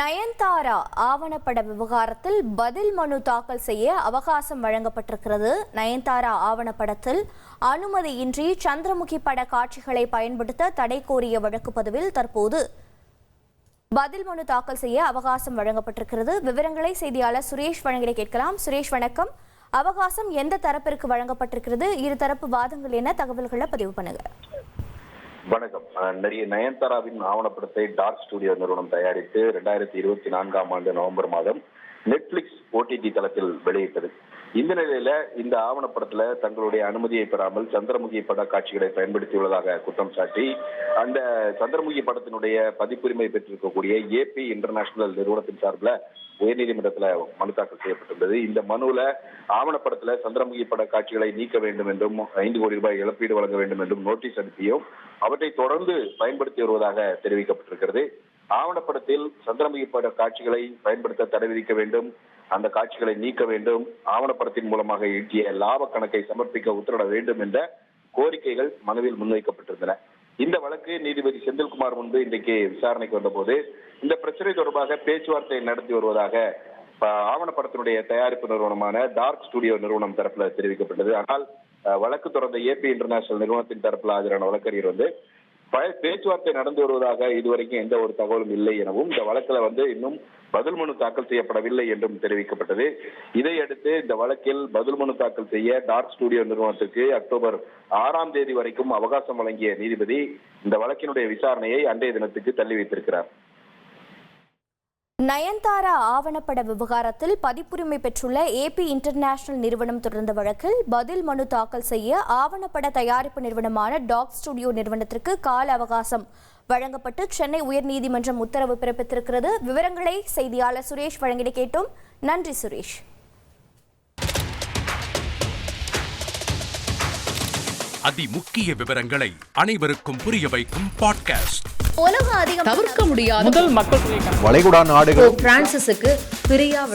நயன்தாரா ஆவணப்பட விவகாரத்தில் பதில் மனு தாக்கல் செய்ய அவகாசம் வழங்கப்பட்டிருக்கிறது. நயன்தாரா ஆவணப்படத்தில் அனுமதியின்றி சந்திரமுகி பட காட்சிகளை பயன்படுத்த தடை கோரிய வழக்கு பதிவில் தற்போது பதில் மனு தாக்கல் செய்ய அவகாசம் வழங்கப்பட்டிருக்கிறது. விவரங்களை செய்தியாளர் சுரேஷ் வழங்கிட கேட்கலாம். சுரேஷ், வணக்கம். அவகாசம் எந்த தரப்பிற்கு வழங்கப்பட்டிருக்கிறது? இருதரப்பு வாதங்கள் என்ன? தகவல்களை பதிவு பண்ணுங்க. வணக்கம். நயன்தாராவின் ஆவணப்படத்தை டார்க் ஸ்டுடியோ நிறுவனம் தயாரித்து 2024 நவம்பர் மாதம் நெட்ஃபிளிக்ஸ் OTT தளத்தில் வெளியிட்டது. இந்த நிலையில இந்த ஆவணப்படத்துல தங்களுடைய அனுமதியை பெறாமல் சந்திரமுகி பட காட்சிகளை பயன்படுத்தியுள்ளதாக குற்றம் சாட்டி அந்த சந்திரமுகி படத்தினுடைய பதிப்புரிமை பெற்றிருக்கக்கூடிய AP இன்டர்நேஷனல் நிறுவனத்தின் சார்பில் உயர்நீதிமன்றத்துல மனு தாக்கல் செய்யப்பட்டிருந்தது. இந்த மனுல ஆவணப்படத்துல சந்திரமுகி பட காட்சிகளை நீக்க வேண்டும் என்றும் 5 கோடி ரூபாய் இழப்பீடு வழங்க வேண்டும் என்றும் நோட்டீஸ் அனுப்பியும் அவற்றை தொடர்ந்து பயன்படுத்தி வருவதாக தெரிவிக்கப்பட்டிருக்கிறது. ஆவணப்படத்தில் சந்திரமுகி பட காட்சிகளை பயன்படுத்த தடை விதிக்க வேண்டும், அந்த காட்சிகளை நீக்க வேண்டும், ஆவணப்படத்தின் மூலமாக ஈட்டிய லாப கணக்கை சமர்ப்பிக்க உத்தரவிட வேண்டும் என்ற கோரிக்கைகள் மனுவில் முன்வைக்கப்பட்டிருந்தன. இந்த வழக்கு நீதிபதி செந்தில்குமார் முன்பு இன்றைக்கு விசாரணைக்கு வந்தபோது இந்த பிரச்சனை தொடர்பாக பேச்சுவார்த்தை நடத்தி வருவதாக ஆவணப்படத்தினுடைய தயாரிப்பு நிறுவனமான டார்க் ஸ்டுடியோ நிறுவனம் தரப்புல தெரிவிக்கப்பட்டது. ஆனால் வழக்கு தொடர்ந்த AP இன்டர்நேஷனல் நிறுவனத்தின் தரப்புல ஆஜரான வழக்கறிஞர் பேச்சுவார்த்தை நடந்து வருவதாக இதுவரைக்கும் எந்த ஒரு தகவலும் இல்லை எனவும் இந்த வழக்குல இன்னும் பதில் மனு தாக்கல் செய்யப்படவில்லை என்றும் தெரிவிக்கப்பட்டது. இதையடுத்து இந்த வழக்கில் பதில் மனு தாக்கல் செய்ய டார்க் ஸ்டுடியோ நிறுவனத்திற்கு அக்டோபர் 6ஆம் தேதி வரைக்கும் அவகாசம் வழங்கிய நீதிபதி இந்த வழக்கினுடைய விசாரணையை அன்றைய தினத்துக்கு தள்ளி வைத்திருக்கிறார். நயன்தாரா ஆவணப்பட விவகாரத்தில் பதிப்புரிமை பெற்றுள்ள AP இன்டர்நேஷனல் நிறுவனம் தொடர்ந்த வழக்கில் பதில் மனு தாக்கல் செய்ய ஆவணப்பட தயாரிப்பு நிறுவனமான டார்க் ஸ்டுடியோ நிறுவனத்திற்கு கால அவகாசம் வழங்கப்பட்டு சென்னை உயர்நீதிமன்றம் உத்தரவு பிறப்பித்திருக்கிறது. விவரங்களை செய்தியாளர் சுரேஷ் வழங்கிட கேட்டோம். நன்றி சுரேஷ். அதிமுக்கிய விவரங்களை அனைவருக்கும் புரிய வைக்கும் பாட்காஸ்ட். தவிர்க்க முடியாத முதல் மக்கள் வளைகுடா நாடுகள் பிரான்சிஸுக்கு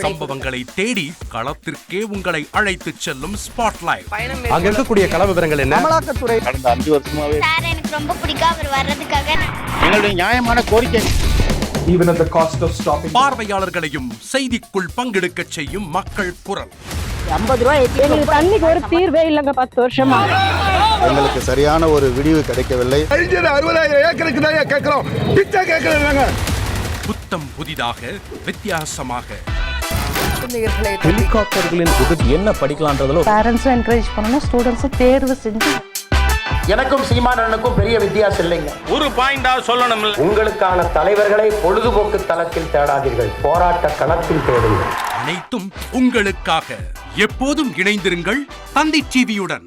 சம்பவங்களை தேடி களத்திற்கே உங்களை அழைத்து செல்லும் ஸ்பாட்லைட். அங்க இருக்கக்கூடிய கள விவரங்கள் என்ன? அமலாக்கத்துறை கடந்த 5 வருஷமாவே சார் எனக்கு ரொம்ப பிடிக்கும் அவர் வர்றதுக்காக எங்களுடைய நியாயமான கோரிக்கை. Even at the cost of stopping. பார்வையாளர்களையும் செய்திக்குள் பங்கெடுக்க செய்யும் மக்கள் குரல். 50 ரூபாய் எங்களுக்கு தண்ணிக்கு ஒரு தீர்வே இல்லங்க. 10 வருஷமா எங்களுக்கு சரியான ஒரு விடிவு கிடைக்கவில்லை. 60,000 ஏக்கருக்கு தான் கேட்கிறோம், பிச்சை கேட்கறாங்க. புத்தம் புதிதாக வித்தியாசமாக ஹெலிகாப்டர்களின் உதவி என்ன படிக்கலாம்ன்றதுல பேரண்ட்ஸும் என்கரேஜ் பண்ணணும், ஸ்டூடெண்ட்ஸும் தேர்வு செஞ்சு. எனக்கும் சீமானனுக்கும் பெரிய வித்தியாசம் இல்லைங்க. ஒரு பாயிண்டா சொல்லணும். உங்களுக்கான தலைவர்களை பொழுதுபோக்கு தளத்தில் தேடாதீர்கள், போராட்ட களத்தில் தேடுங்கள். அனைத்தும் உங்களுக்காக. எப்போதும் இணைந்திருங்கள் தந்தி டிவியுடன்.